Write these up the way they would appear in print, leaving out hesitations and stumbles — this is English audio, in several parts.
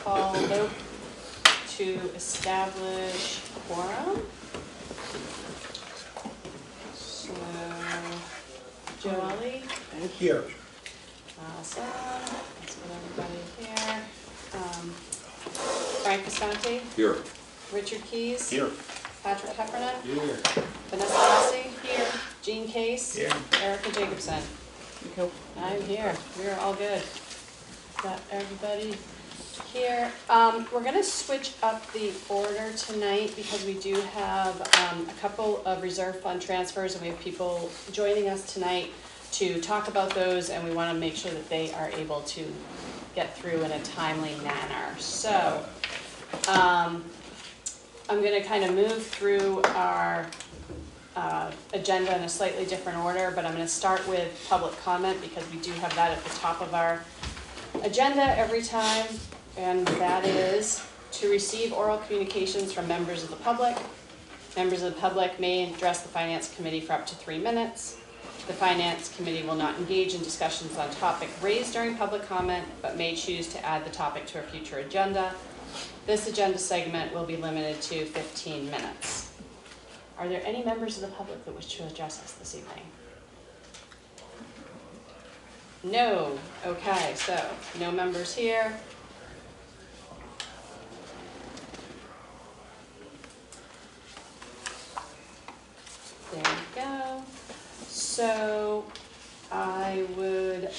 call vote to establish quorum. So, Joelle? Here. Awesome. Let's get everybody here. Frank Cassanti? Here. Richard Keys? Here. Patrick Heffernan? Here. Vanessa Rossi? Here. Jean Case? Here. Erica Jacobson? I'm here. We're all good. Got everybody here. We're going to switch up the order tonight because we do have a couple of reserve fund transfers, and we have people joining us tonight to talk about those, and we want to make sure that they are able to get through in a timely manner. So I'm going to kind of move through our agenda in a slightly different order, but I'm going to start with public comment because we do have that at the top of our agenda every time, and that is to receive oral communications from members of the public. Members of the public may address the Finance Committee for up to 3 minutes. The Finance Committee will not engage in discussions on topic raised during public comment, but may choose to add the topic to a future agenda. This agenda segment will be limited to 15 minutes. Are there any members of the public that wish to address us this evening? No. Okay, so no members here. There we go. So I would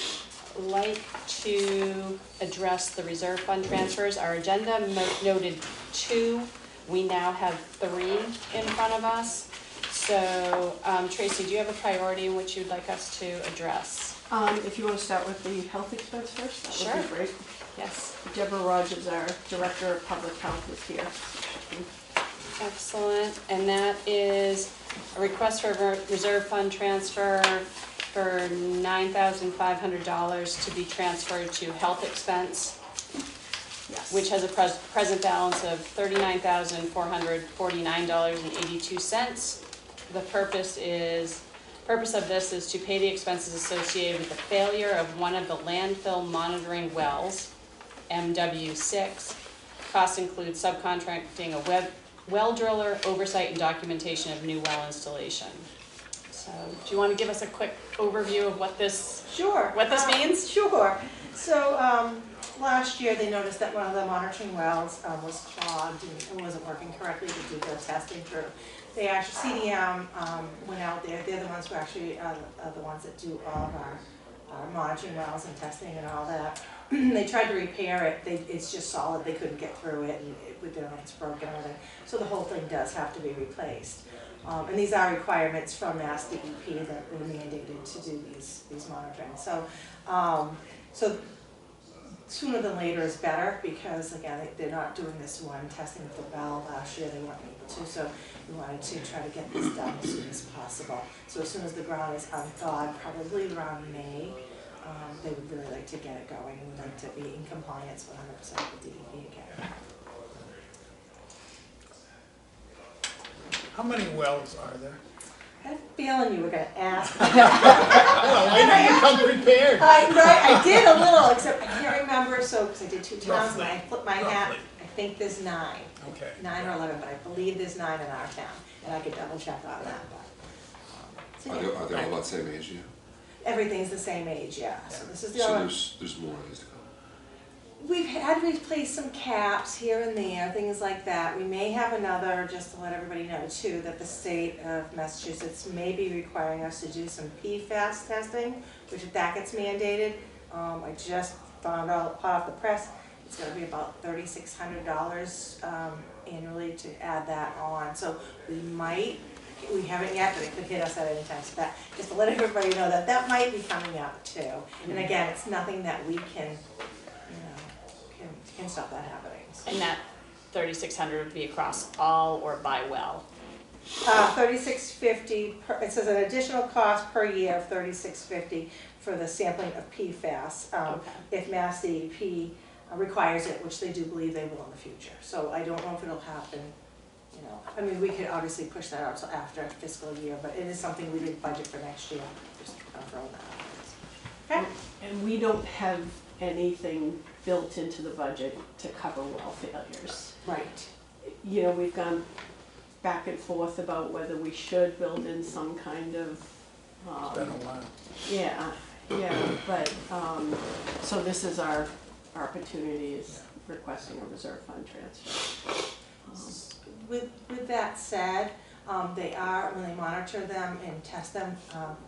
like to address the reserve fund transfers. Our agenda noted 2. We now have 3 in front of us. So Tracy, do you have a priority in which you'd like us to address? If you want to start with the health expense first, that would be Sure. great. Yes. Deborah Rogers, our Director of Public Health, is here. Excellent. And that is a request for a reserve fund transfer for $9,500 to be transferred to health expense, Yes. which has a present balance of $39,449.82. The purpose of this is to pay the expenses associated with the failure of one of the landfill monitoring wells, MW6. Costs include subcontracting a well driller, oversight and documentation of new well installation. So, do you want to give us a quick overview of what this Sure. means? Sure. So last year they noticed that one of the monitoring wells was clogged and wasn't working correctly to do the testing through. They actually, CDM went out there. They're the ones who actually are the ones that do all of our monitoring wells and testing and all that. They tried to repair it. It's just solid. They couldn't get through it, and it's broken and everything. So the whole thing does have to be replaced. And these are requirements from Mass DEP that were mandated to do these monitoring. So, so sooner than later is better because again they're not doing this one testing of the well last year. They weren't able to, so we wanted to try to get this done as soon as possible. So as soon as the ground is unthawed, probably around May, they would really like to get it going and would like to be in compliance 100% with DEP again. How many wells are there? I had a feeling you were going to ask. Why didn't you come prepared? I did a little, except I can't remember, so, because I did 2 towns and I flipped my hat. Roughly. I think there's 9. Okay. 9 or 11, but I believe there's 9 in our town, and I could double check on that, but. So Are yeah, they all about the same age, yeah? everything's the same age, yeah, so this is the So only. there's more ways to go. We've had to replace some caps here and there, things like that. We may have another, just to let everybody know too, that the state of Massachusetts may be requiring us to do some PFAS testing, which if that gets mandated, I just found out hot off the press, it's gonna be about $3,600 annually to add that on. So we haven't yet, but it could hit us at any time. So that, just to let everybody know that that might be coming up too. And again, it's nothing that we can stop that happening. So. And that 3,600 would be across all or by well? $36.50 per. It says an additional cost per year of $36.50 for the sampling of PFAS. Okay. If Mass DEP requires it, which they do believe they will in the future. So I don't know if it'll happen. You know, I mean, we could obviously push that out till after fiscal year, but it is something we did budget for next year. Just throwing that out. Okay. And we don't have anything built into the budget to cover well failures. Right. You know, we've gone back and forth about whether we should build in some kind of, It's been a while. yeah, but, so this is our opportunity, is requesting a reserve fund transfer. With that said, they are, when they monitor them and test them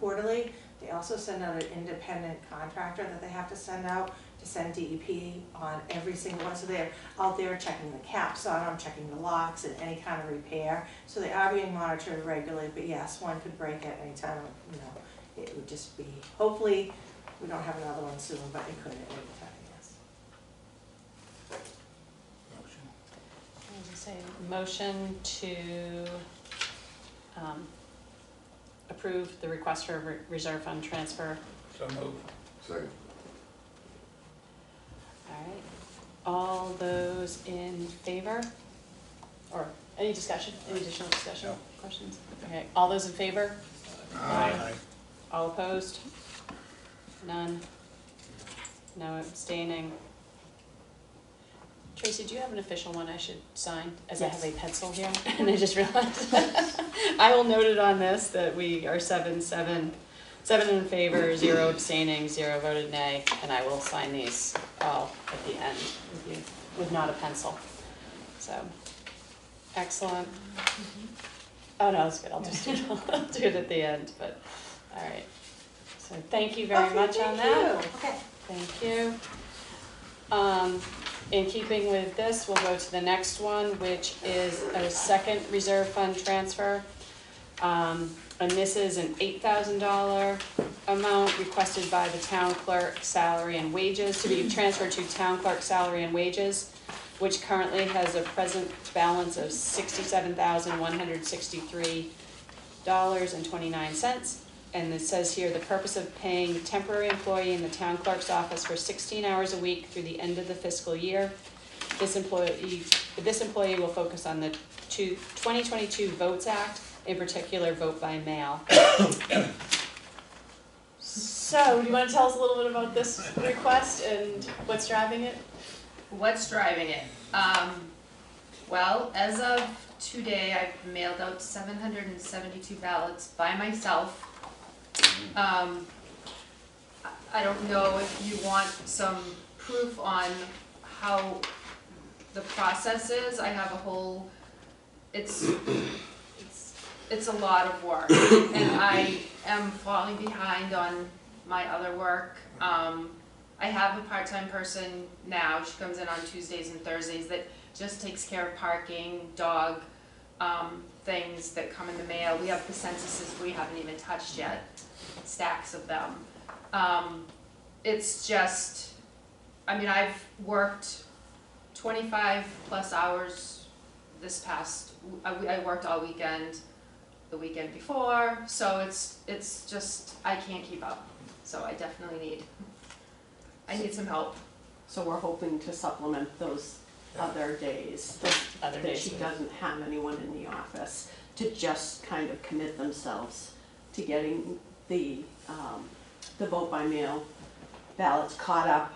quarterly, they also send out an independent contractor that they have to send out to send DEP on every single one. So they're out there checking the caps on them, checking the locks and any kind of repair. So they are being monitored regularly, but yes, one could break at any time, you know. It would just be, hopefully, we don't have another one soon, but it could at any time, yes. Motion. I was gonna say, motion to approve the request for a reserve fund transfer. So move. Second. All right, all those in favor? Or any discussion, any additional discussion, No. questions? Okay, all those in favor? Aye. All opposed? None? No abstaining? Tracy, do you have an official one I should sign, as I have a pencil here? And I just realized. I will note it on this that we are seven in favor, 0 abstaining, 0 voted nay, and I will sign these all at the end with you, with not a pencil. So, excellent. Oh, no, that's good, I'll just do it, I'll do it at the end, but, all right. So thank you very Okay, much on thank that. you. Okay. Thank you. In keeping with this, we'll go to the next one, which is a second reserve fund transfer. And this is an $8,000 amount requested by the town clerk salary and wages to be transferred to town clerk salary and wages, which currently has a present balance of $67,163.29. And it says here, the purpose of paying temporary employee in the town clerk's office for 16 hours a week through the end of the fiscal year. This employee will focus on the 2022 Votes Act, in particular, vote by mail. So, do you want to tell us a little bit about this request and what's driving it? What's driving it? Well, as of today, I've mailed out 772 ballots by myself. I don't know if you want some proof on how the process is. I have a whole, it's a lot of work, and I am falling behind on my other work. I have a part-time person now. She comes in on Tuesdays and Thursdays that just takes care of parking, dog, things that come in the mail. We have the censuses we haven't even touched yet, stacks of them. It's just, I mean, I've worked 25 plus hours this past, I worked all weekend, the weekend before, so it's just, I can't keep up. So I definitely need some help. So we're hoping to supplement those other days, that she doesn't have anyone in the office, to just kind of commit themselves to getting the vote by mail ballots caught up,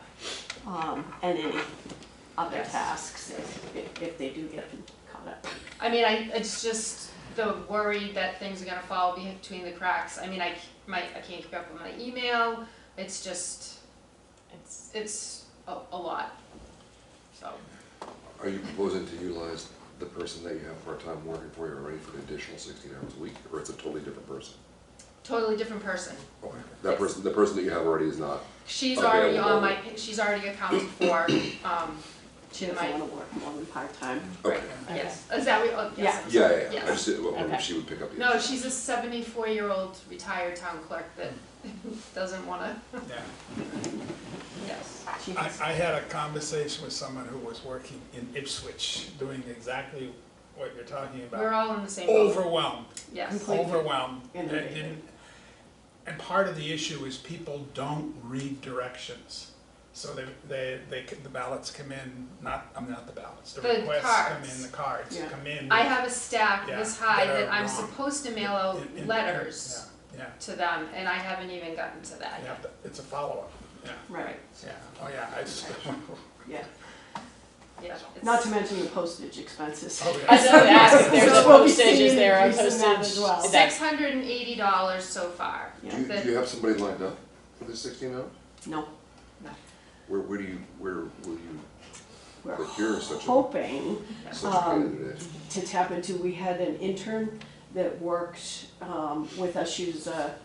and any other Yes. tasks if they do get them caught up. I mean, it's just the worry that things are gonna fall between the cracks. I mean, I can't keep up with my email. It's just, it's a lot, so. Are you proposing to utilize the person that you have part-time working for you already for an additional 16 hours a week, or it's a totally different person? Totally different person. Okay. That person, the person that you have already is not. She's already on Available. she's already accounted for, She doesn't want to work more than part-time. Okay. yes. Is that what, oh, yes. Yeah. Yes. I just didn't wonder Okay. if she would pick up the. No, she's a 74-year-old retired town clerk that doesn't wanna, Yeah. yes. She has, I had a conversation with someone who was working in Ipswich, doing exactly what you're talking We're about. all in the same boat, Overwhelmed, yes. Completely. overwhelmed. Inundated. They didn't- And part of the issue is people don't read directions. So the ballots come in, not the ballots, the The requests come cards. in, the cards Yeah. come in. I have a stack Yeah, this high that are that I'm wrong. supposed to mail out in- letters Yeah, to them, and I haven't even gotten to that you yet. have to, it's a follow-up. Yeah, Right, yeah, oh yeah, I just, yeah. Yeah. Not to mention the postage expenses. oh I yeah. was gonna ask if there's a So we'll be postage, is seeing there a an increase in that postage? as well. Is that- $680 so far. Yeah. Do you have somebody lined up for the 16 hours? No, Where will you, we're But you're such a- hoping such a pain in the ass? to tap into, we had an intern that worked with us. She was a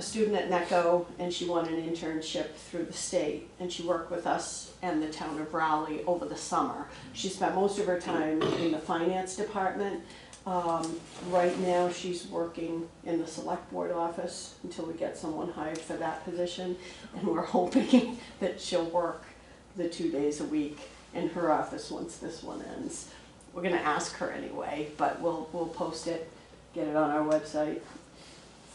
student at NECO, and she won an internship through the state, and she worked with us and the town of Raleigh over the summer. She spent most of her time in the finance department. Right now, she's working in the select board office until we get someone hired for that position, and we're hoping that she'll work the 2 days a week in her office once this one ends. We're gonna ask her anyway, but we'll post it, get it on our website,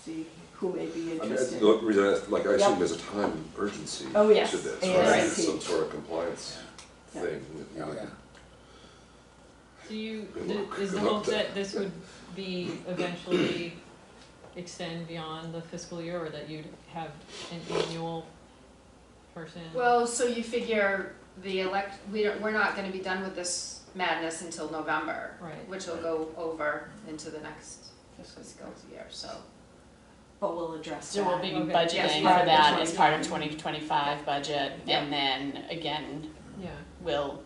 see who may be I mean, interested. the reason I asked, like, I assume Yep. there's a time urgency Oh, yes, to this, ASAP. right? It's some sort of compliance Yeah. thing. that Oh, you yeah. would- So you, Good luck. is the Good luck hope to- that this would be eventually extend beyond the fiscal year, or that you'd have an annual person? Well, so you figure we're not gonna be done with this madness until November. Right. Which will go over into the next fiscal year, so. But we'll address that. So we'll be Okay. budgeting Yes, for part of the that as part of 2025. 2025 budget, Yeah. and then again, Yeah, we'll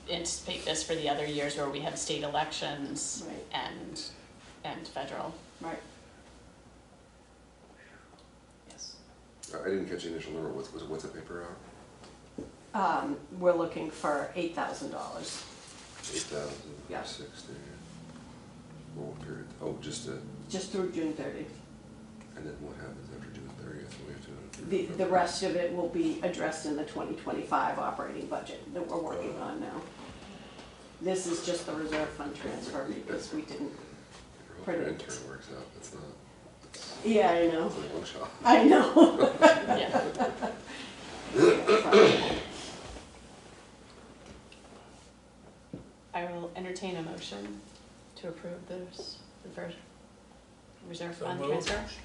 anticipate this for the other years where we have state elections Right, and federal. right. Yes. I didn't catch the initial number, what's a paper hour? We're looking for $8,000. 8,060. What period? Oh, just a, Just through June 30th. and then what happens after June 30th? We have to. The rest of it will be addressed in the 2025 operating budget that we're working on now. This is just the reserve fund transfer because we didn't, Your whole predict. intern works out, that's not, yeah, I know, it's like one shot. I know. Yeah. I will entertain a motion to approve this reserve So fund moved. transfer.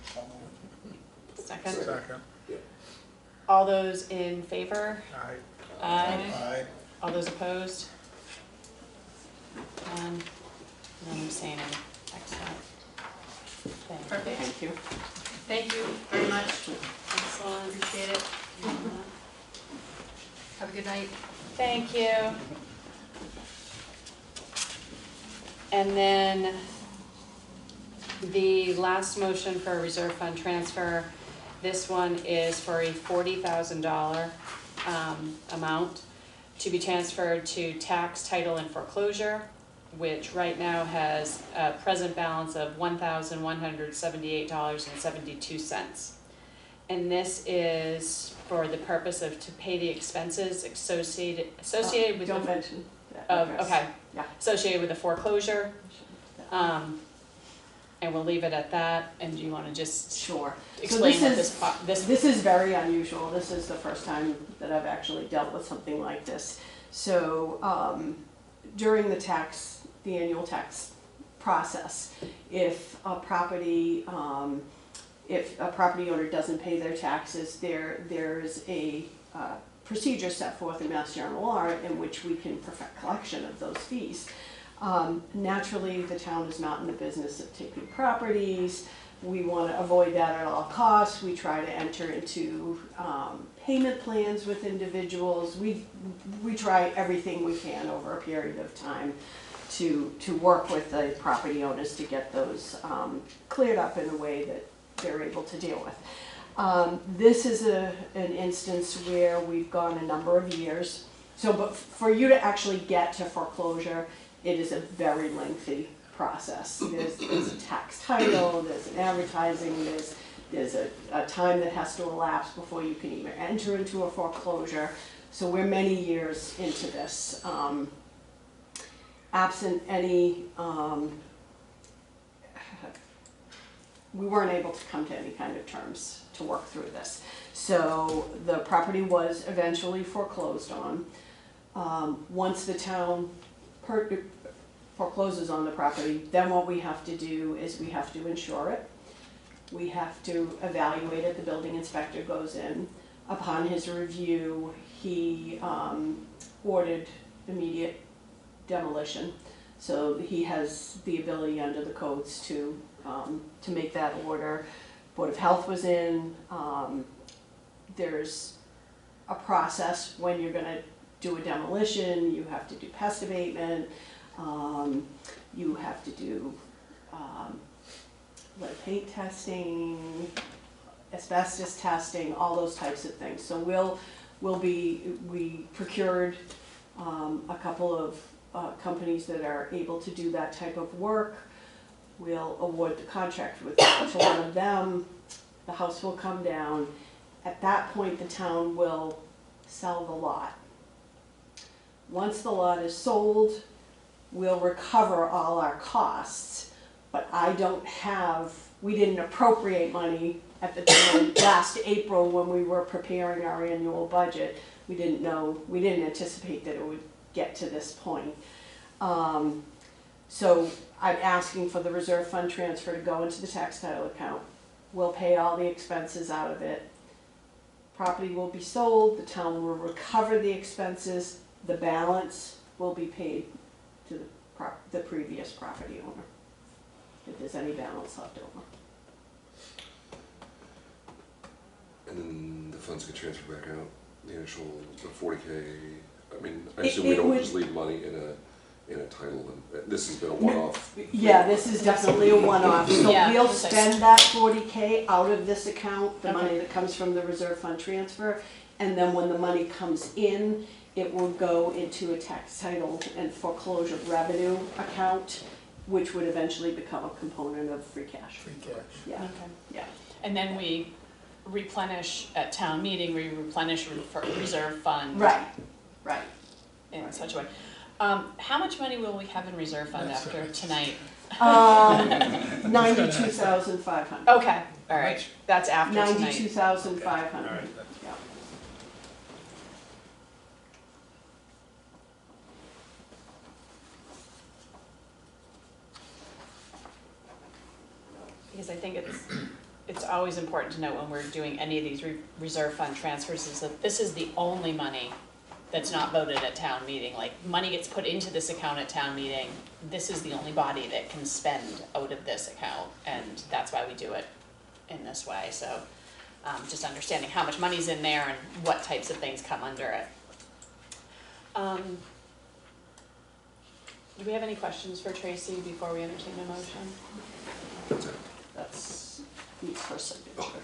Second. Second, All those in favor? aye. Aye. Aye. All those opposed? None. None abstaining. Excellent. Thank you. Perfect. Thank you. Thank you very much. Excellent. Appreciate it. Have a good night. Thank you. And then the last motion for a reserve fund transfer, this one is for a $40,000 amount to be transferred to tax, title, and foreclosure, which right now has a present balance of $1,178.72. And this is for the purpose of to pay the expenses associated with Don't the, mention that. address. okay, Yeah. associated with the foreclosure. And we'll leave it at that, and do you wanna just Sure. explain what this This is very unusual. This is the first time that I've actually dealt with something like this. So, during the annual tax process, if a property owner doesn't pay their taxes, there's a procedure set forth in Mass General Law in which we can perfect collection of those fees. Naturally, the town is not in the business of taking properties. We want to avoid that at all costs. We try to enter into payment plans with individuals. We try everything we can over a period of time to work with the property owners to get those cleared up in a way that they're able to deal with. This is an instance where we've gone a number of years. So, but for you to actually get to foreclosure, it is a very lengthy process. There's a tax title, there's an advertising, there's a time that has to elapse before you can even enter into a foreclosure. So we're many years into this. Absent any, we weren't able to come to any kind of terms to work through this. So the property was eventually foreclosed on. Once the town forecloses on the property, then what we have to do is we have to insure it. We have to evaluate it, the building inspector goes in. upon his review, he ordered immediate demolition. So he has the ability under the codes to make that order. Board of Health was in. There's a process when you're gonna do a demolition. You have to do pest abatement. You have to do lead paint testing, asbestos testing, all those types of things. So we procured a couple of companies that are able to do that type of work. We'll award the contract to one of them. The house will come down. At that point, the town will sell the lot. Once the lot is sold, we'll recover all our costs, but we didn't appropriate money at the time, last April when we were preparing our annual budget. We didn't anticipate that it would get to this point. So I'm asking for the reserve fund transfer to go into the tax title account. We'll pay all the expenses out of it. Property will be sold, the town will recover the expenses, the balance will be paid to the previous property owner, if there's any balance left over. And then the funds get transferred back out, the initial, the 40K, I mean, I assume we don't just leave money in a title, and this has been a one-off. Yeah, this is definitely a one-off, so Yeah, we'll this is- spend that 40K out of this account, the Okay. money that comes from the reserve fund transfer, and then when the money comes in, it will go into a tax title and foreclosure revenue account, which would eventually become a component of free cash. Free cash. Yeah, Okay. yeah. And then we replenish at town meeting, we replenish reserve fund. Right. In such a way. How much money will we have in reserve fund That's after right. tonight? 92,500. Okay, all right, Much. that's after tonight. 92,500. All right, that's- Yeah. Because I think it's always important to note when we're doing any of these reserve fund transfers is that this is the only money that's not voted at town meeting. Like, money gets put into this account at town meeting, this is the only body that can spend out of this account, and that's why we do it in this way, so, just understanding how much money's in there and what types of things come under it. Do we have any questions for Tracy before we entertain a motion? That's it. That's needs her signature.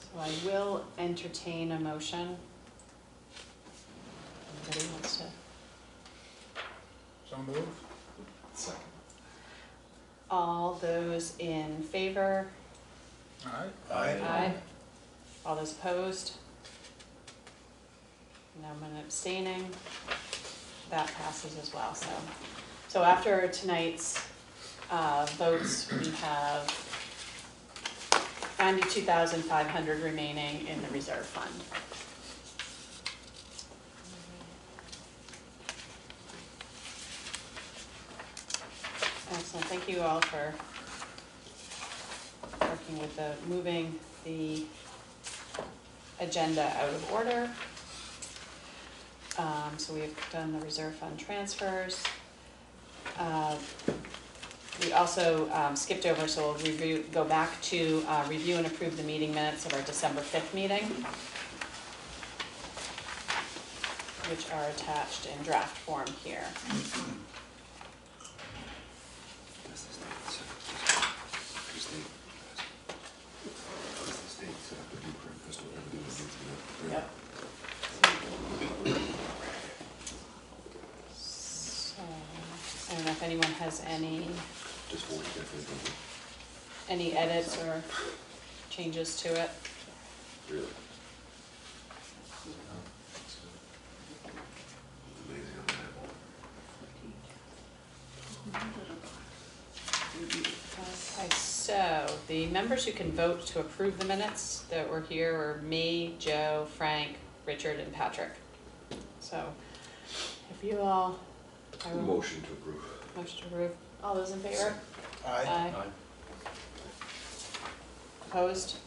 So I will entertain a motion. Anybody wants to? So moved. Second. All those in favor? All right. Aye. All those opposed? No one abstaining. That passes as well, so. So after tonight's votes, we have 92,500 remaining in the reserve fund. Excellent, thank you all for working with moving the agenda out of order. So we've done the reserve fund transfers. We also skipped over, so we'll go back to review and approve the meeting minutes of our December 5th meeting, which are attached in draft form here. Yep. So, I don't know if anyone has any edits or changes to it. Really? Amazing on that. Okay, so the members who can vote to approve the minutes that were here are me, Joe, Frank, Richard, and Patrick. So if you all, I will Motion to approve. Motion approved. All those in favor? Aye. Opposed?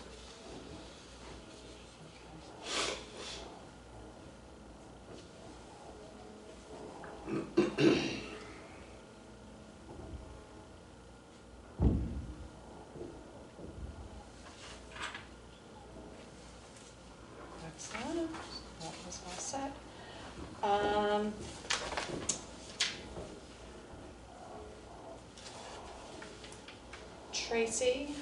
Excellent, that was all set. Tracy,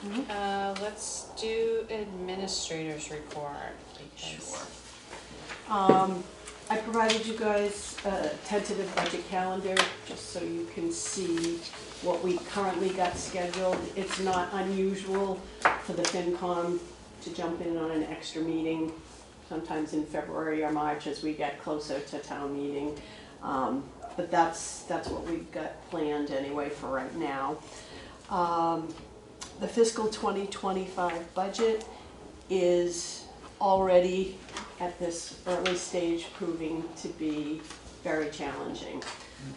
let's do administrator's report. Because- I provided you guys a tentative budget calendar, just so you can see what we currently got scheduled. It's not unusual for the FinCom to jump in on an extra meeting, sometimes in February or March as we get closer to town meeting. But that's what we've got planned anyway for right now. The fiscal 2025 budget is already at this early stage proving to be very challenging.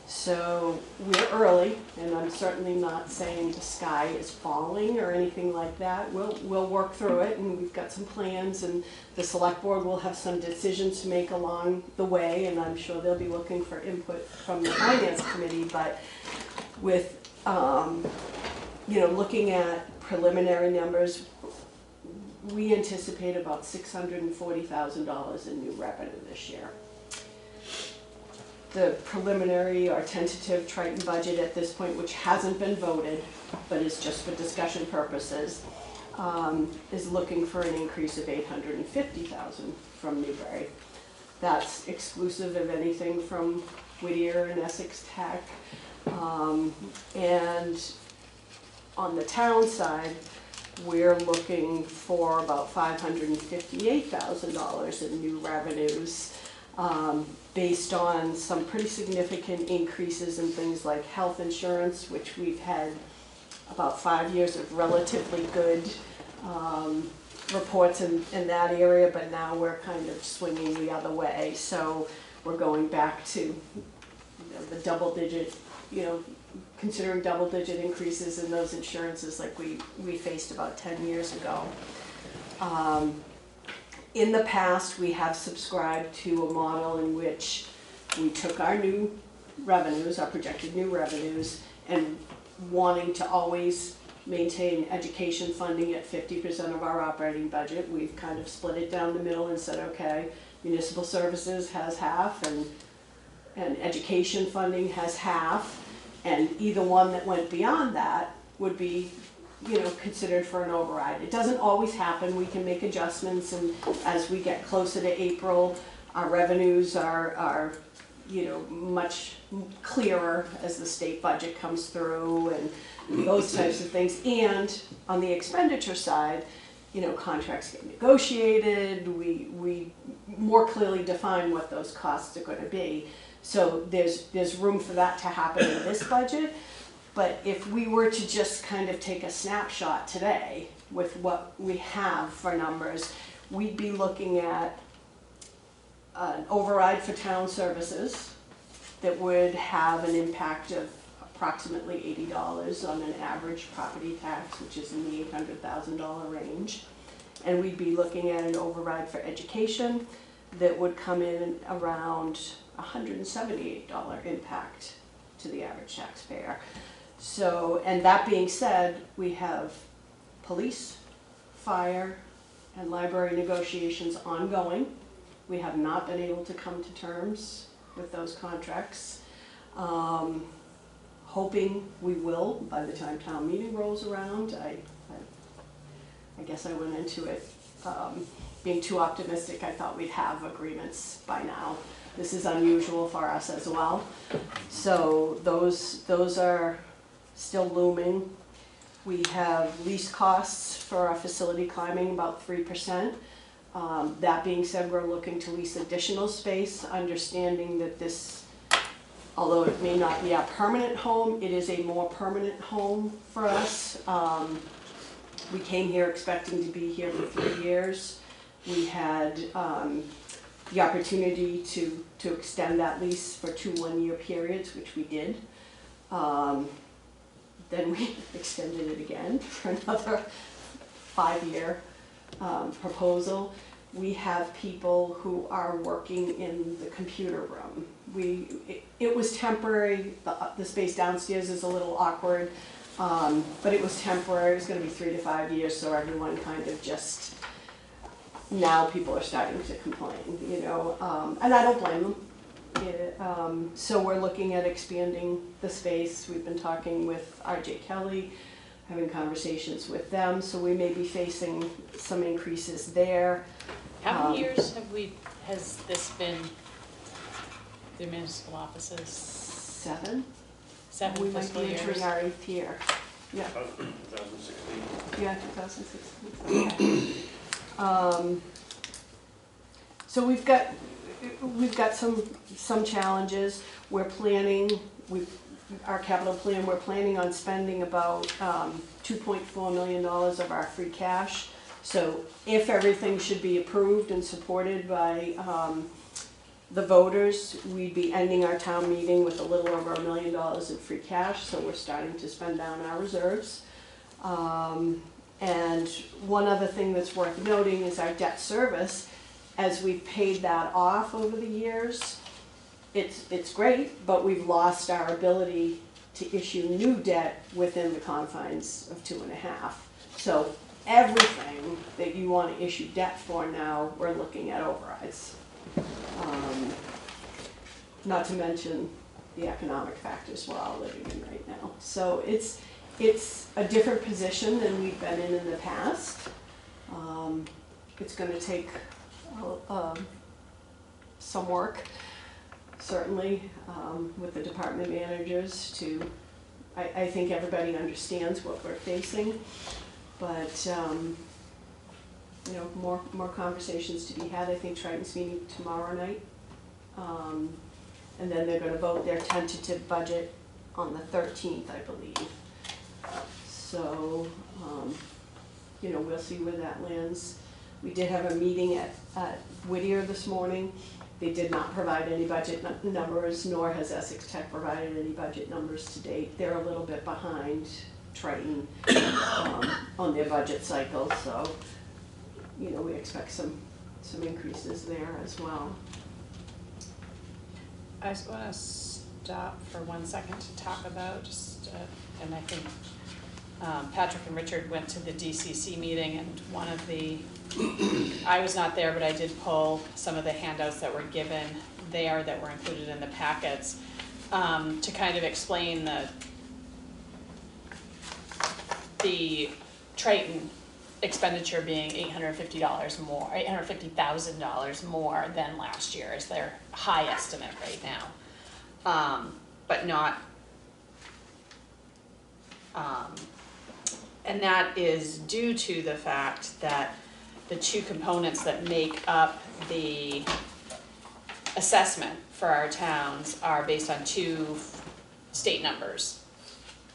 So we're early, and I'm certainly not saying the sky is falling or anything like that. We'll work through it, and we've got some plans, and the select board will have some decisions to make along the way, and I'm sure they'll be looking for input from the finance committee. But with looking at preliminary numbers, we anticipate about $640,000 in new revenue this year. The preliminary or tentative Triton budget at this point, which hasn't been voted, but is just for discussion purposes, is looking for an increase of $850,000 from Newbury. That's exclusive of anything from Whittier and Essex Tech. And on the town side, we're looking for about $558,000 in new revenues, based on some pretty significant increases in things like health insurance, which we've had about 5 years of relatively good reports in that area, but now we're kind of swinging the other way. So we're going back to the double-digit, considering double-digit increases in those insurances like we faced about 10 years ago. In the past, we have subscribed to a model in which we took our new revenues, our projected new revenues, and wanting to always maintain education funding at 50% of our operating budget, we've kind of split it down the middle and said, okay, municipal services has half and education funding has half, and either one that went beyond that would be considered for an override. It doesn't always happen. We can make adjustments, and as we get closer to April, our revenues are much clearer as the state budget comes through and those types of things. And on the expenditure side, contracts get negotiated. We more clearly define what those costs are going to be. So there's room for that to happen in this budget. But if we were to just kind of take a snapshot today with what we have for numbers, we'd be looking at an override for town services that would have an impact of approximately $80 on an average property tax, which is in the $800,000 range. And we'd be looking at an override for education that would come in around $178 impact to the average taxpayer. So, and that being said, we have police, fire, and library negotiations ongoing. We have not been able to come to terms with those contracts. Hoping we will by the time town meeting rolls around. I guess I went into it being too optimistic. I thought we'd have agreements by now. This is unusual for us as well. So those are still looming. We have lease costs for our facility climbing about 3%. That being said, we're looking to lease additional space, understanding that this, although it may not be our permanent home, it is a more permanent home for us. We came here expecting to be here for 3 years. We had the opportunity to extend that lease for 2 one-year periods, which we did. Then we extended it again for another 5-year proposal. We have people who are working in the computer room. It was temporary, the space downstairs is a little awkward, but it was temporary, it was gonna be 3 to 5 years, so everyone kind of just, now people are starting to complain, you know, and I don't blame them. So we're looking at expanding the space. We've been talking with RJ Kelly, having conversations with them, so we may be facing some increases there. How many years has this been the municipal offices? 7? 7 We might fiscal be years? entering our 8th year. Yeah, 2016. yeah, 2016. Okay. So we've got some challenges. We're planning, our capital plan, we're planning on spending about $2.4 million of our free cash. So if everything should be approved and supported by the voters, we'd be ending our town meeting with a little over $1 million in free cash, so we're starting to spend down our reserves. And one other thing that's worth noting is our debt service. As we've paid that off over the years, it's great, but we've lost our ability to issue new debt within the confines of 2.5. So everything that you want to issue debt for now, we're looking at overrides. Not to mention the economic factors we're all living in right now. So it's a different position than we've been in the past. It's going to take some work, certainly, with the department managers to, I think everybody understands what we're facing, but, you know, more conversations to be had. I think Triton's meeting tomorrow night, and then they're gonna vote their tentative budget on the 13th, I believe. So, you know, we'll see where that lands. We did have a meeting at Whittier this morning. They did not provide any budget numbers, nor has Essex Tech provided any budget numbers to date. They're a little bit behind Triton on their budget cycle, so, you know, we expect some increases there as well. I just want to stop for 1 second to talk about just, and I think Patrick and Richard went to the DCC meeting, and one of the, I was not there, but I did pull some of the handouts that were given there that were included in the packets to kind of explain the Triton expenditure being $850 more, $850,000 more than last year is their high estimate right now, but not. And that is due to the fact that the two components that make up the assessment for our towns are based on 2 state numbers.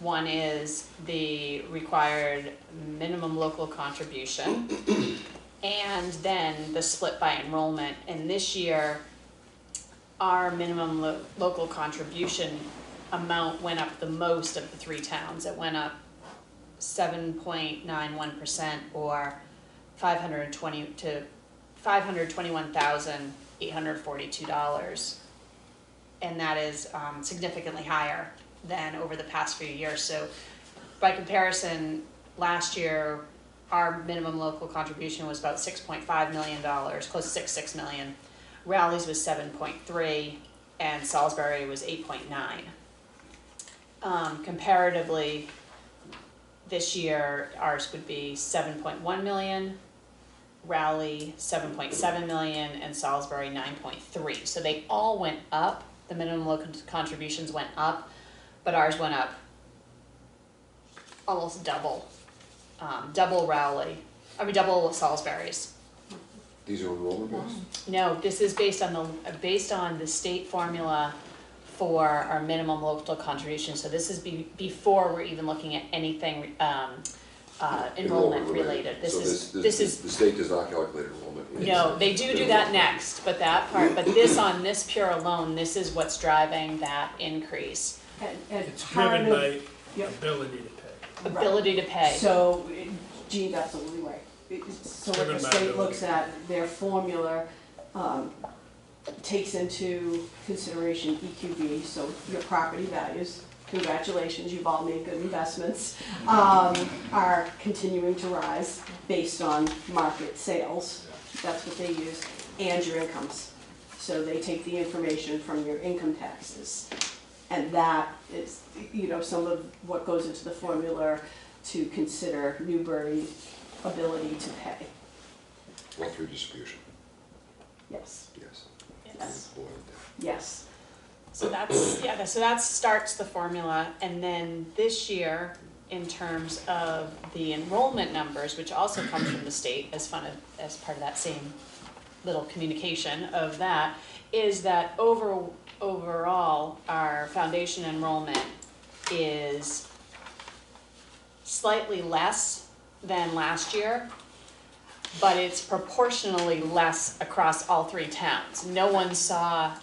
One is the required minimum local contribution, and then the split by enrollment. And this year, our minimum local contribution amount went up the most of the 3 towns. It went up 7.91%, or $521,842, and that is significantly higher than over the past few years. So by comparison, last year our minimum local contribution was about $6.5 million, close to $6 million. Raleigh's was 7.3, and Salisbury was 8.9. Comparatively, this year ours would be 7.1 million, Raleigh 7.7 million, and Salisbury 9.3. So they all went up. The minimum local contributions went up, but ours went up almost double. Double Salisbury's. These are enrollment based? No, this is based on the state formula for our minimum local contribution. So this is before we're even looking at anything enrollment related. The state does not calculate enrollment. No, they do that next, but that part, but this, on this pure alone, this is what's driving that increase. And It's part driven of, by Yep. ability to pay. Ability to pay. so Jean's absolutely right. So what Driven the by state ability. looks at, their formula takes into consideration EQV, so your property values, congratulations, you've all made good investments, are continuing to rise based on market sales. That's what they use, and your incomes. So they take the information from your income taxes. And that is, some of what goes into the formula to consider Newbury's ability to pay. Well, through distribution, Yes, yes. Yes. Boiled down. yes. So that's, yeah, so that starts the formula, and then this year, in terms of the enrollment numbers, which also comes from the state as part of that same little communication of that, is that overall, our foundation enrollment is slightly less than last year, but it's proportionally less across all three towns. No one saw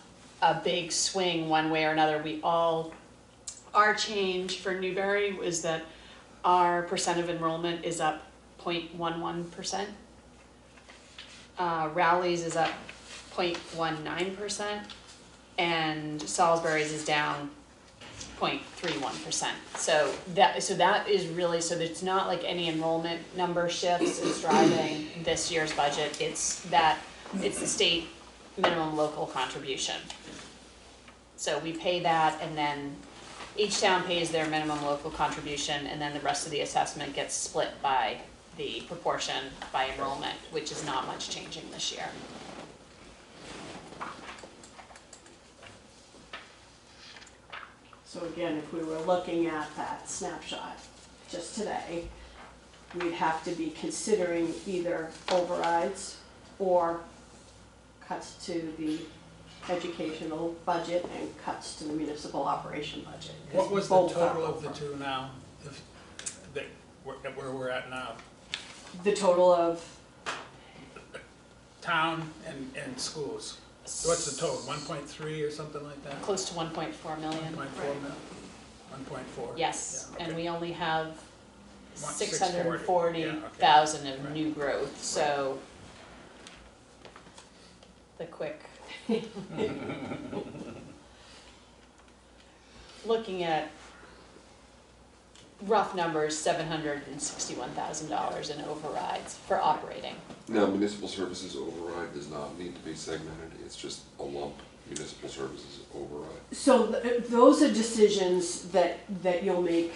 a big swing one way or another. Our change for Newbury was that our percent of enrollment is up 0.11%. Rowley's is up 0.19%, and Salisbury's is down 0.31%. So that is really, so it's not like any enrollment number shifts is driving this year's budget. It's the state minimum local contribution. So we pay that, and then each town pays their minimum local contribution, and then the rest of the assessment gets split by the proportion by enrollment, which is not much changing this year. So again, if we were looking at that snapshot just today, we'd have to be considering either overrides or cuts to the educational budget and cuts to the municipal operation budget. 'Cause What was the both are total of the over. two now, where we're at now? The total of, Town and schools. So what's the total, 1.3 or something like that? Close to 1.4 million. 1.4 million? 1.4? Yes, Yeah, and okay. we only have 640,000 640,000 of Right. new growth, so the quick. Looking at rough numbers, $761,000 in overrides for operating. Now, municipal services override does not need to be segmented, it's just a lump, municipal services override. so those are decisions that you'll make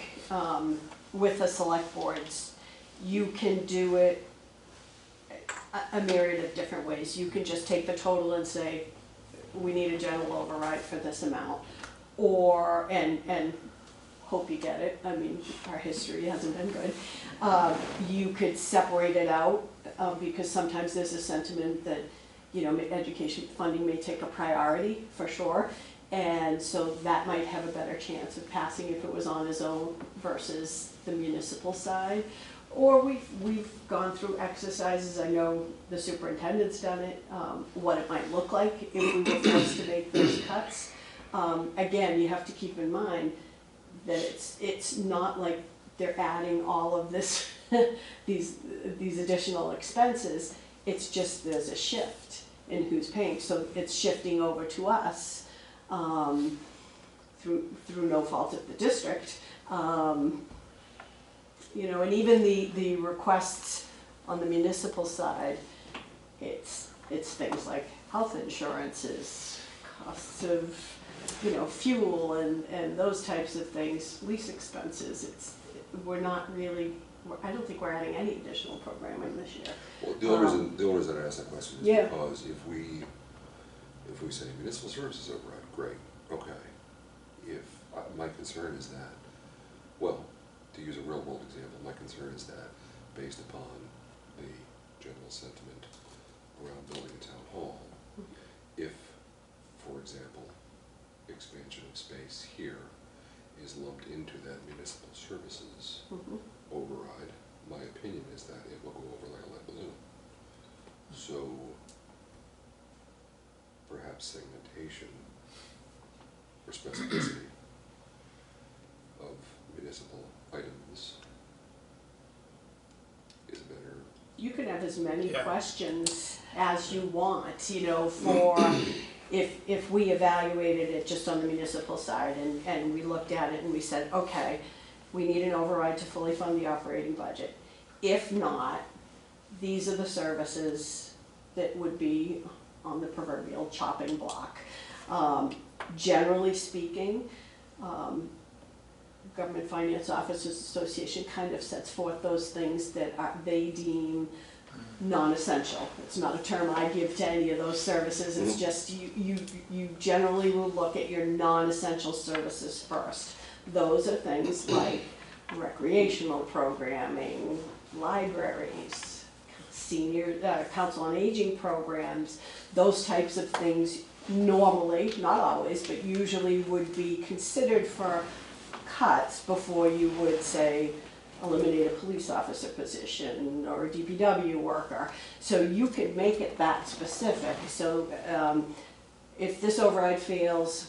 with the select boards. You can do it a myriad of different ways. You can just take the total and say, we need a general override for this amount, or, and hope you get it, I mean, our history hasn't been good. You could separate it out, because sometimes there's a sentiment that, education funding may take a priority, for sure. And so that might have a better chance of passing if it was on its own versus the municipal side. Or we've gone through exercises, I know the superintendent's done it, what it might look like if we were forced to make those cuts. Again, you have to keep in mind that it's not like they're adding all of this, these additional expenses. It's just there's a shift in who's paying, so it's shifting over to us through no fault of the district. And even the requests on the municipal side, it's things like health insurances, costs of, fuel and those types of things, lease expenses. We're not really, I don't think we're adding any additional programming this year. Well, the only reason I asked that question is Yeah. because if we say municipal services override, great, okay. My concern is that, well, to use a real world example, my concern is that based upon the general sentiment around building a town hall, if, for example, expansion of space here is lumped into that municipal services override, my opinion is that it will go over like a lead balloon. So perhaps segmentation or specificity municipal items is better. You can have as many Yeah. questions as you want, you know, for, if we evaluated it just on the municipal side and we looked at it and we said, okay, we need an override to fully fund the operating budget. If not, these are the services that would be on the proverbial chopping block. Generally speaking, Government Finance Officers Association kind of sets forth those things that they deem non-essential. It's not a term I give to any of those services, it's just you generally will look at your non-essential services first. Those are things like recreational programming, libraries, senior, council on aging programs, those types of things normally, not always, but usually would be considered for cuts before you would say eliminate a police officer position or a DPW worker. So you could make it that specific. So if this override fails,